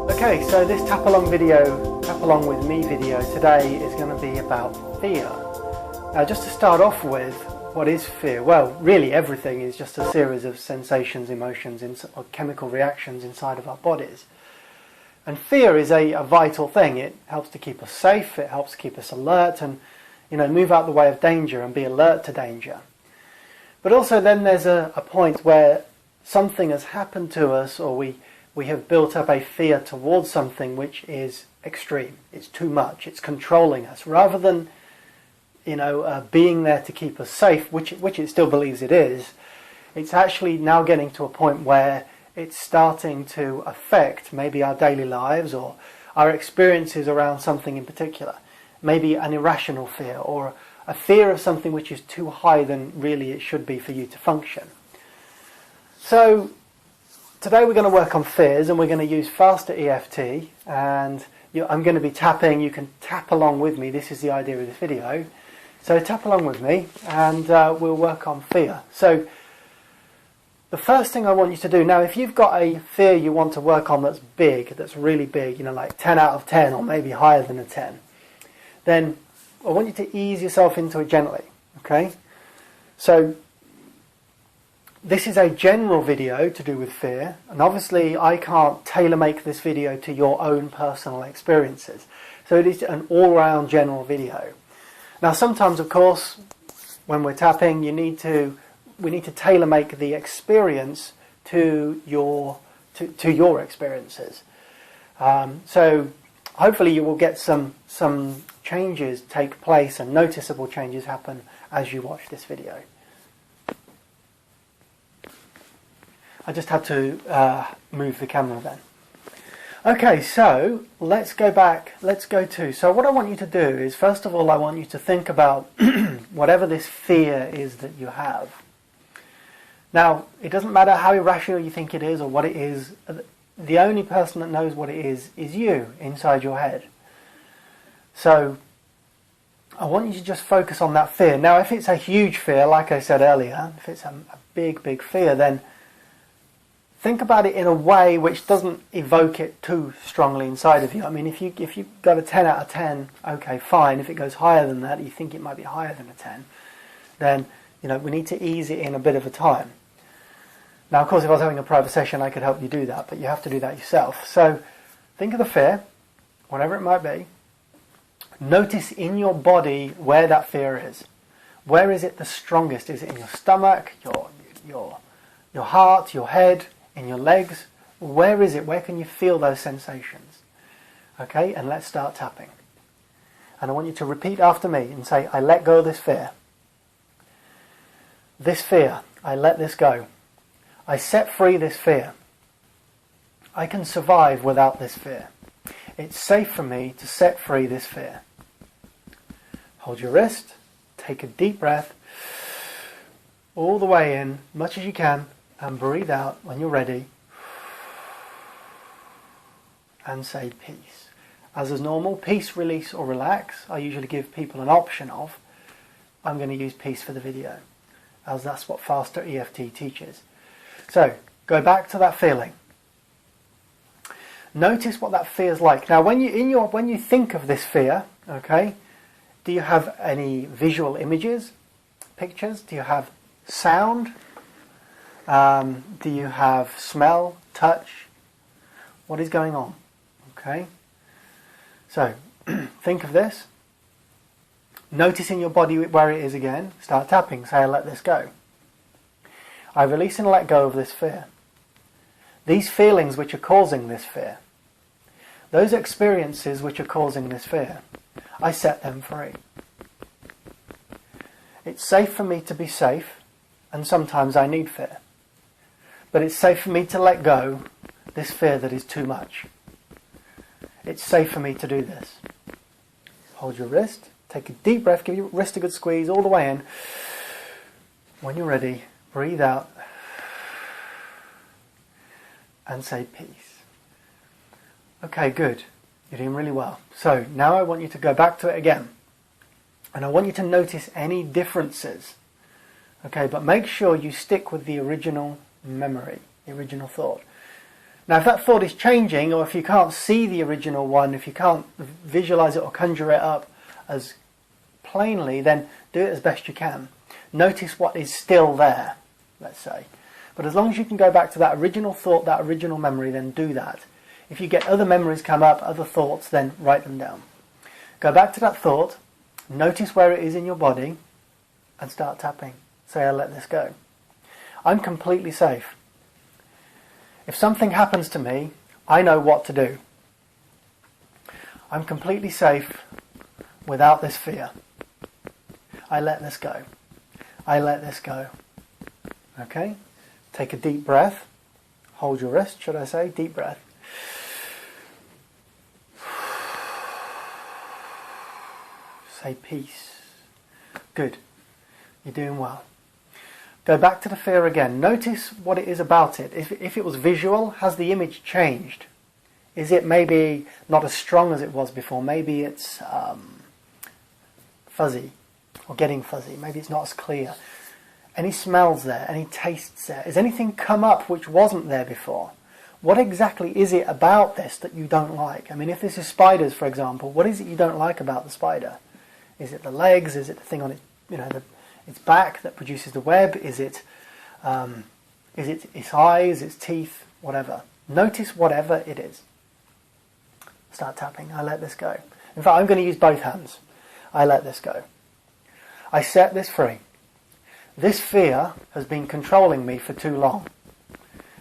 Okay, so this tap along with me video today is going to be about fear. Now, just to start off with, what is fear? Well, really everything is just a series of sensations, emotions, or chemical reactions inside of our bodies. And fear is a vital thing. It helps to keep us safe, it helps keep us alert and, move out the way of danger and be alert to danger. But also then there's a point where something has happened to us, or we have built up a fear towards something which is extreme. It's too much. It's controlling us. Rather than, being there to keep us safe, which it still believes it is, it's actually now getting to a point where it's starting to affect maybe our daily lives or our experiences around something in particular. Maybe an irrational fear or a fear of something which is too high than really it should be for you to function. So today we're going to work on fears, and we're going to use Faster EFT, and I'm going to be tapping. You can tap along with me. This is the idea of this video. So tap along with me and we'll work on fear. So the first thing I want you to do, now if you've got a fear you want to work on that's big, that's really big, like 10 out of 10 or maybe higher than a 10, then I want you to ease yourself into it gently, okay? So this is a general video to do with fear, and obviously I can't tailor-make this video to your own personal experiences. So it is an all-round general video. Now sometimes, of course, when we're tapping, we need to tailor-make the experience to your experiences. So hopefully you will get some changes take place and noticeable changes happen as you watch this video. I just had to move the camera then. Okay, so let's go back. So what I want you to do is, first of all, I want you to think about whatever this fear is that you have. Now, it doesn't matter how irrational you think it is or what it is. The only person that knows what it is you, inside your head. So I want you to just focus on that fear. Now, if it's a huge fear, like I said earlier, if it's a big fear, then think about it in a way which doesn't evoke it too strongly inside of you. I mean, if you've got a 10 out of 10, okay, fine. If it goes higher than that, you think it might be higher than a 10, then, we need to ease it in a bit of a time. Now, of course, if I was having a private session, I could help you do that, but you have to do that yourself. So think of the fear, whatever it might be. Notice in your body where that fear is. Where is it the strongest? Is it in your stomach, your heart, your head, in your legs? Where is it? Where can you feel those sensations? Okay, and let's start tapping. And I want you to repeat after me and say, I let go of this fear. This fear, I let this go. I set free this fear. I can survive without this fear. It's safe for me to set free this fear. Hold your wrist, take a deep breath, all the way in, much as you can, and breathe out when you're ready, and say peace. As is normal, peace, release or relax, I usually give people an option of. I'm going to use peace for the video, as that's what Faster EFT teaches. So, go back to that feeling. Notice what that feels like. Now, when you think of this fear, okay, do you have any visual images, pictures? Do you have sound? Do you have smell, touch? What is going on? Okay. So, think of this. Notice in your body where it is again. Start tapping. Say, I let this go. I release and let go of this fear. These feelings which are causing this fear. Those experiences which are causing this fear. I set them free. It's safe for me to be safe, and sometimes I need fear. But it's safe for me to let go this fear that is too much. It's safe for me to do this. Hold your wrist, take a deep breath, give your wrist a good squeeze all the way in. When you're ready, breathe out and say peace. Okay, good. You're doing really well. So now I want you to go back to it again. And I want you to notice any differences. Okay, but make sure you stick with the original memory, the original thought. Now if that thought is changing, or if you can't see the original one, if you can't visualize it or conjure it up as plainly, then do it as best you can. Notice what is still there, let's say. But as long as you can go back to that original thought, that original memory, then do that. If you get other memories come up, other thoughts, then write them down. Go back to that thought, notice where it is in your body, and start tapping. Say, I'll let this go. I'm completely safe. If something happens to me, I know what to do. I'm completely safe without this fear. I let this go. I let this go. Okay? Take a deep breath. Hold your wrist, should I say? Deep breath. Say peace. Good. You're doing well. Go back to the fear again. Notice what it is about it. If it was visual, has the image changed? Is it maybe not as strong as it was before? Maybe it's fuzzy or getting fuzzy. Maybe it's not as clear. Any smells there? Any tastes there? Has anything come up which wasn't there before? What exactly is it about this that you don't like? I mean, if this is spiders, for example, what is it you don't like about the spider? Is it the legs? Is it the thing on it, its back that produces the web? Is it its eyes, its teeth, whatever? Notice whatever it is. Start tapping. I let this go. In fact, I'm going to use both hands. I let this go. I set this free. This fear has been controlling me for too long.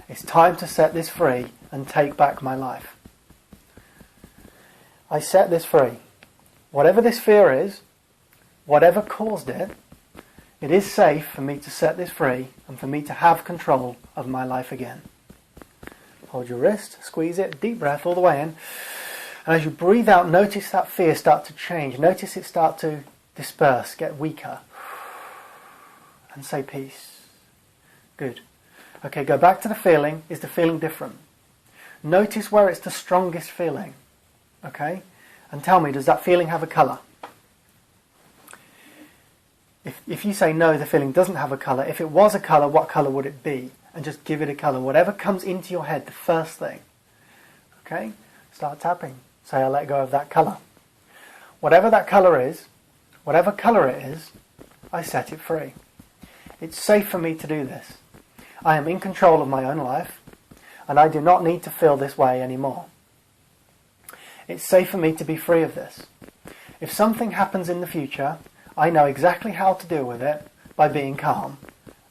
It's time to set this free and take back my life. I set this free. Whatever this fear is, whatever caused it, it is safe for me to set this free and for me to have control of my life again. Hold your wrist, squeeze it, deep breath all the way in. And as you breathe out, notice that fear start to change. Notice it start to disperse, get weaker. And say peace. Good. Okay, go back to the feeling. Is the feeling different? Notice where it's the strongest feeling. Okay? And tell me, does that feeling have a colour? If you say no, the feeling doesn't have a colour, if it was a colour, what colour would it be? And just give it a colour. Whatever comes into your head, the first thing. Okay? Start tapping. Say, I let go of that colour. Whatever that colour is, whatever colour it is, I set it free. It's safe for me to do this. I am in control of my own life, and I do not need to feel this way anymore. It's safe for me to be free of this. If something happens in the future, I know exactly how to deal with it by being calm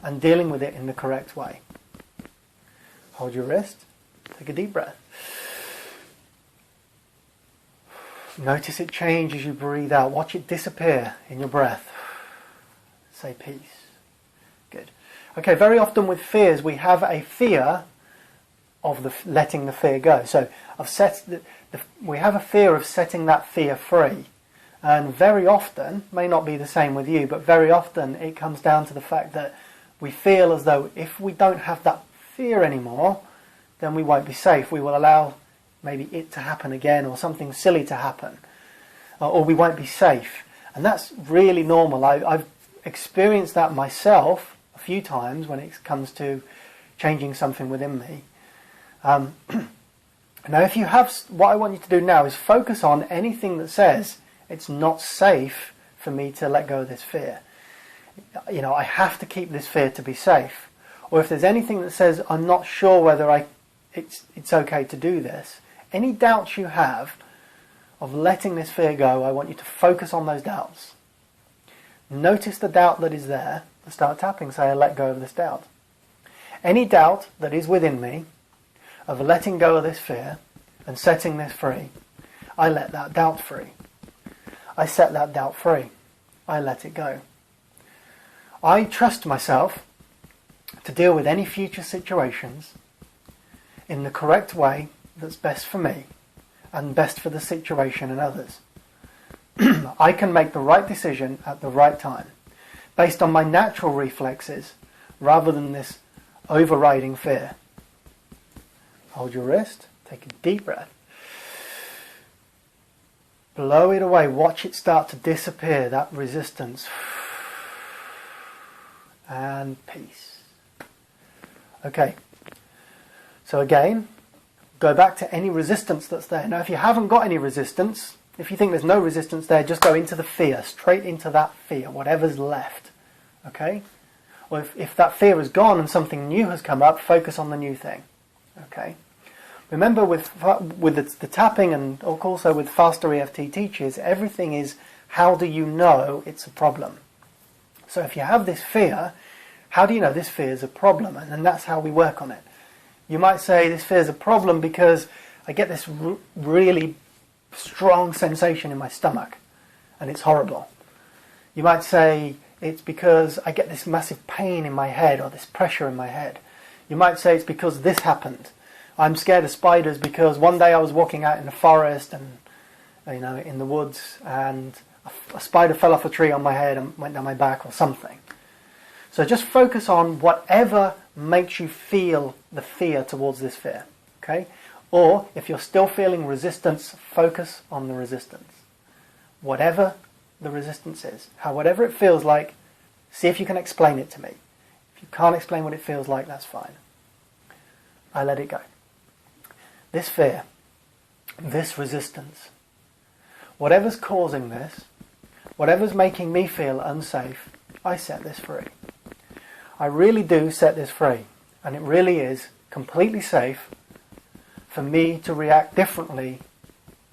and dealing with it in the correct way. Hold your wrist. Take a deep breath. Notice it change as you breathe out. Watch it disappear in your breath. Say peace. Good. Okay, very often with fears we have a fear of letting the fear go. So we have a fear of setting that fear free. And very often, may not be the same with you, but very often it comes down to the fact that we feel as though if we don't have that fear anymore, then we won't be safe. We will allow maybe it to happen again or something silly to happen. Or we won't be safe. And that's really normal. I've experienced that myself a few times when it comes to changing something within me. Now if you have, what I want you to do now is focus on anything that says it's not safe for me to let go of this fear. I have to keep this fear to be safe. Or if there's anything that says I'm not sure whether it's okay to do this, any doubts you have of letting this fear go, I want you to focus on those doubts. Notice the doubt that is there and start tapping. Say, I let go of this doubt. Any doubt that is within me of letting go of this fear and setting this free, I let that doubt free. I set that doubt free. I let it go. I trust myself to deal with any future situations in the correct way that's best for me and best for the situation and others. I can make the right decision at the right time based on my natural reflexes rather than this overriding fear. Hold your wrist, take a deep breath. Blow it away, watch it start to disappear, that resistance. And peace. Okay, so again, go back to any resistance that's there. Now if you haven't got any resistance, if you think there's no resistance there, just go into the fear, straight into that fear, whatever's left. Okay? Or if that fear is gone and something new has come up, focus on the new thing. Okay? Remember with the tapping and also with Faster EFT teachers, everything is how do you know it's a problem? So if you have this fear, how do you know this fear is a problem? And then that's how we work on it. You might say this fear is a problem because I get this really strong sensation in my stomach and it's horrible. You might say it's because I get this massive pain in my head or this pressure in my head. You might say it's because this happened. I'm scared of spiders because one day I was walking out in the forest and, in the woods, and a spider fell off a tree on my head and went down my back or something. So just focus on whatever makes you feel the fear towards this fear. Okay? Or if you're still feeling resistance, focus on the resistance. Whatever the resistance is, whatever it feels like, see if you can explain it to me. If you can't explain what it feels like, that's fine. I let it go. This fear, this resistance, whatever's causing this, whatever's making me feel unsafe, I set this free. I really do set this free, and it really is completely safe for me to react differently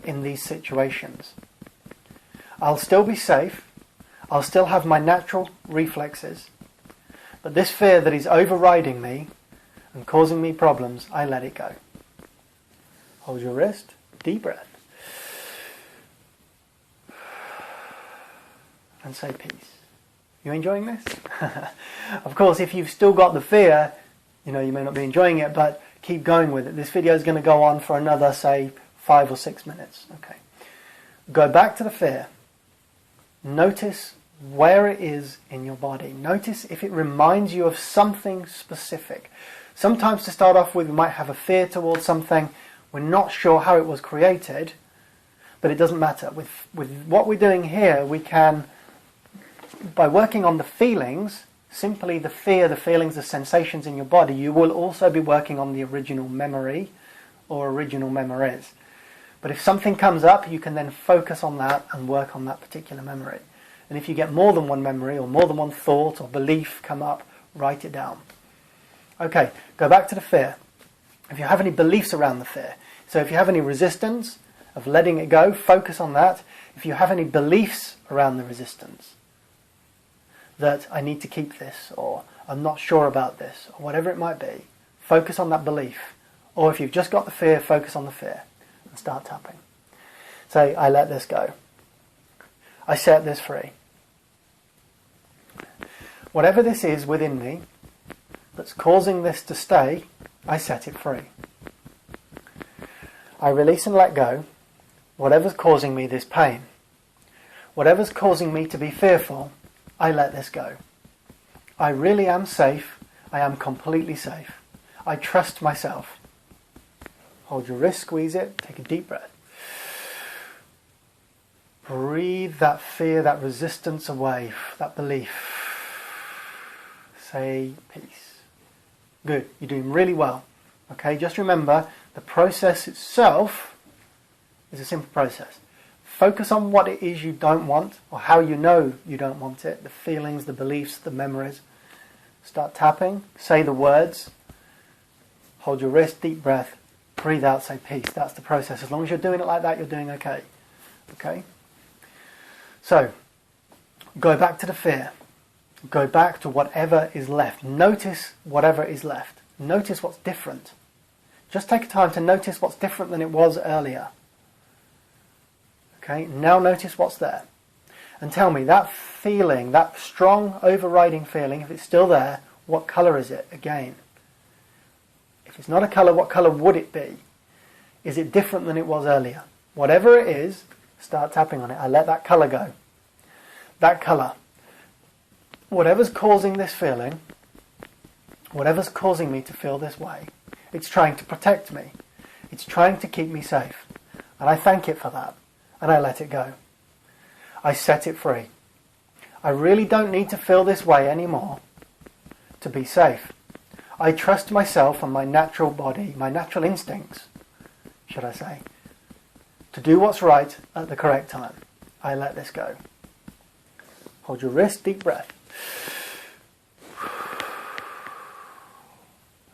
in these situations. I'll still be safe, I'll still have my natural reflexes, but this fear that is overriding me and causing me problems, I let it go. Hold your wrist, deep breath, and say peace. You enjoying this? Of course, if you've still got the fear, you may not be enjoying it, but keep going with it. This video is going to go on for another, say, 5 or 6 minutes. Okay. Go back to the fear. Notice where it is in your body. Notice if it reminds you of something specific. Sometimes to start off with, we might have a fear towards something. We're not sure how it was created, but it doesn't matter. With what we're doing here, we can, by working on the feelings, simply the fear, the feelings, the sensations in your body, you will also be working on the original memory or original memories. But if something comes up, you can then focus on that and work on that particular memory. And if you get more than one memory or more than one thought or belief come up, write it down. Okay, go back to the fear. If you have any beliefs around the fear, so if you have any resistance of letting it go, focus on that. If you have any beliefs around the resistance, that I need to keep this, or I'm not sure about this, or whatever it might be, focus on that belief. Or if you've just got the fear, focus on the fear and start tapping. Say, I let this go. I set this free. Whatever this is within me that's causing this to stay, I set it free. I release and let go whatever's causing me this pain. Whatever's causing me to be fearful, I let this go. I really am safe. I am completely safe. I trust myself. Hold your wrist, squeeze it, take a deep breath. Breathe that fear, that resistance away, that belief. Say peace. Good, you're doing really well. Okay, just remember, the process itself is a simple process. Focus on what it is you don't want, or how you know you don't want it, the feelings, the beliefs, the memories. Start tapping, say the words, hold your wrist, deep breath, breathe out, say peace. That's the process. As long as you're doing it like that, you're doing okay. Okay? So, go back to the fear. Go back to whatever is left. Notice whatever is left. Notice what's different. Just take time to notice what's different than it was earlier. Okay, now notice what's there. And tell me, that feeling, that strong overriding feeling, if it's still there, what colour is it again? If it's not a colour, what colour would it be? Is it different than it was earlier? Whatever it is, start tapping on it. I let that colour go. That colour. Whatever's causing this feeling, whatever's causing me to feel this way, it's trying to protect me. It's trying to keep me safe. And I thank it for that. And I let it go. I set it free. I really don't need to feel this way anymore to be safe. I trust myself and my natural body, my natural instincts, should I say. To do what's right at the correct time. I let this go. Hold your wrist, deep breath.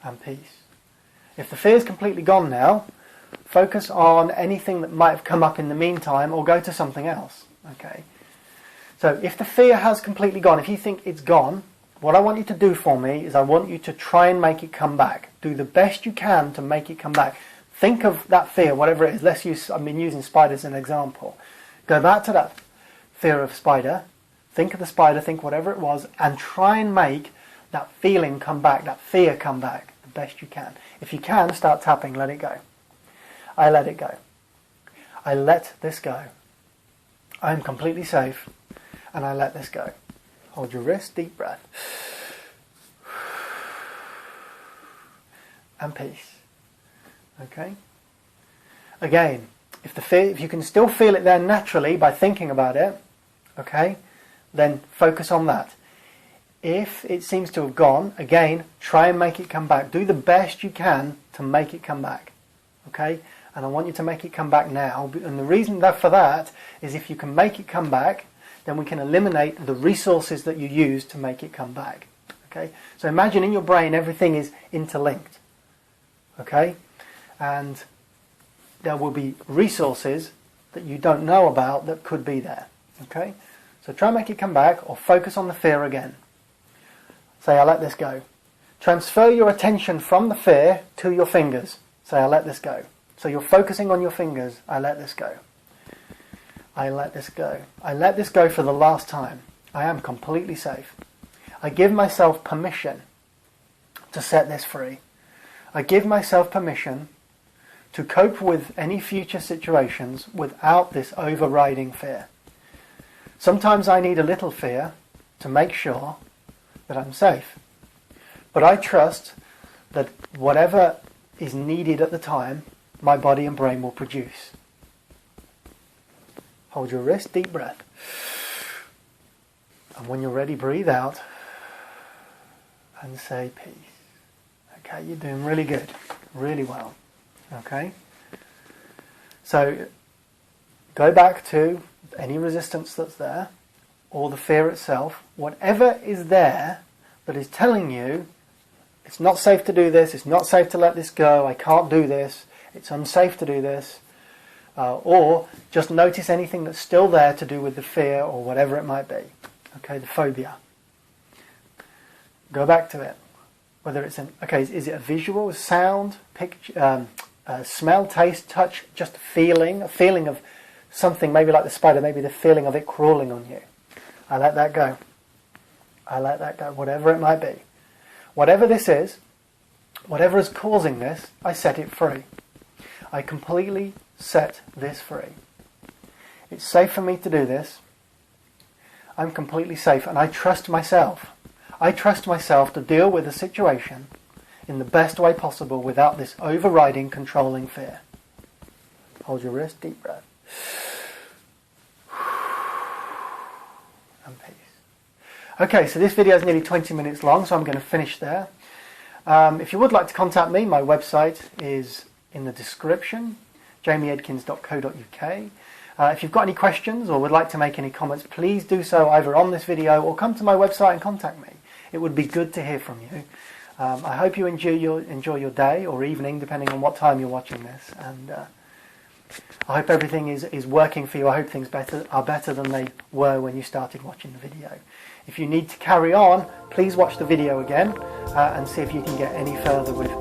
And peace. If the fear is completely gone now, focus on anything that might have come up in the meantime or go to something else. Okay. So if the fear has completely gone, if you think it's gone, what I want you to do for me is I want you to try and make it come back. Do the best you can to make it come back. Think of that fear, whatever it is. I've been using spiders as an example. Go back to that fear of spider. Think of the spider, think whatever it was, and try and make that feeling come back, that fear come back the best you can. If you can, start tapping, let it go. I let it go. I let this go. I am completely safe, and I let this go. Hold your wrist, deep breath. And peace. Okay? Again, if you can still feel it there naturally by thinking about it, okay, then focus on that. If it seems to have gone, again, try and make it come back. Do the best you can to make it come back. Okay? And I want you to make it come back now. And the reason for that is if you can make it come back, then we can eliminate the resources that you use to make it come back. Okay? So imagine in your brain everything is interlinked. Okay? And there will be resources that you don't know about that could be there. Okay? So try and make it come back, or focus on the fear again. Say, I let this go. Transfer your attention from the fear to your fingers. Say, I let this go. So you're focusing on your fingers. I let this go. I let this go. I let this go for the last time. I am completely safe. I give myself permission to set this free. I give myself permission to cope with any future situations without this overriding fear. Sometimes I need a little fear to make sure that I'm safe. But I trust that whatever is needed at the time, my body and brain will produce. Hold your wrist, deep breath. And when you're ready, breathe out and say peace. Okay, you're doing really good, really well. Okay? So, go back to any resistance that's there, or the fear itself, whatever is there that is telling you it's not safe to do this, it's not safe to let this go, I can't do this, it's unsafe to do this, or just notice anything that's still there to do with the fear or whatever it might be. Okay, the phobia. Go back to it. Whether it's is it a visual, sound, picture, smell, taste, touch, just a feeling of something, maybe like the spider, maybe the feeling of it crawling on you. I let that go. I let that go, whatever it might be. Whatever this is, whatever is causing this, I set it free. I completely set this free. It's safe for me to do this. I'm completely safe, and I trust myself. I trust myself to deal with the situation in the best way possible without this overriding, controlling fear. Hold your wrist, deep breath. And peace. Okay, so this video is nearly 20 minutes long, so I'm going to finish there. If you would like to contact me, my website is in the description, jamieedkins.co.uk. If you've got any questions or would like to make any comments, please do so either on this video or come to my website and contact me. It would be good to hear from you. I hope you enjoy your day or evening, depending on what time you're watching this. And I hope everything is working for you. I hope things are better than they were when you started watching the video. If you need to carry on, please watch the video again and see if you can get any further with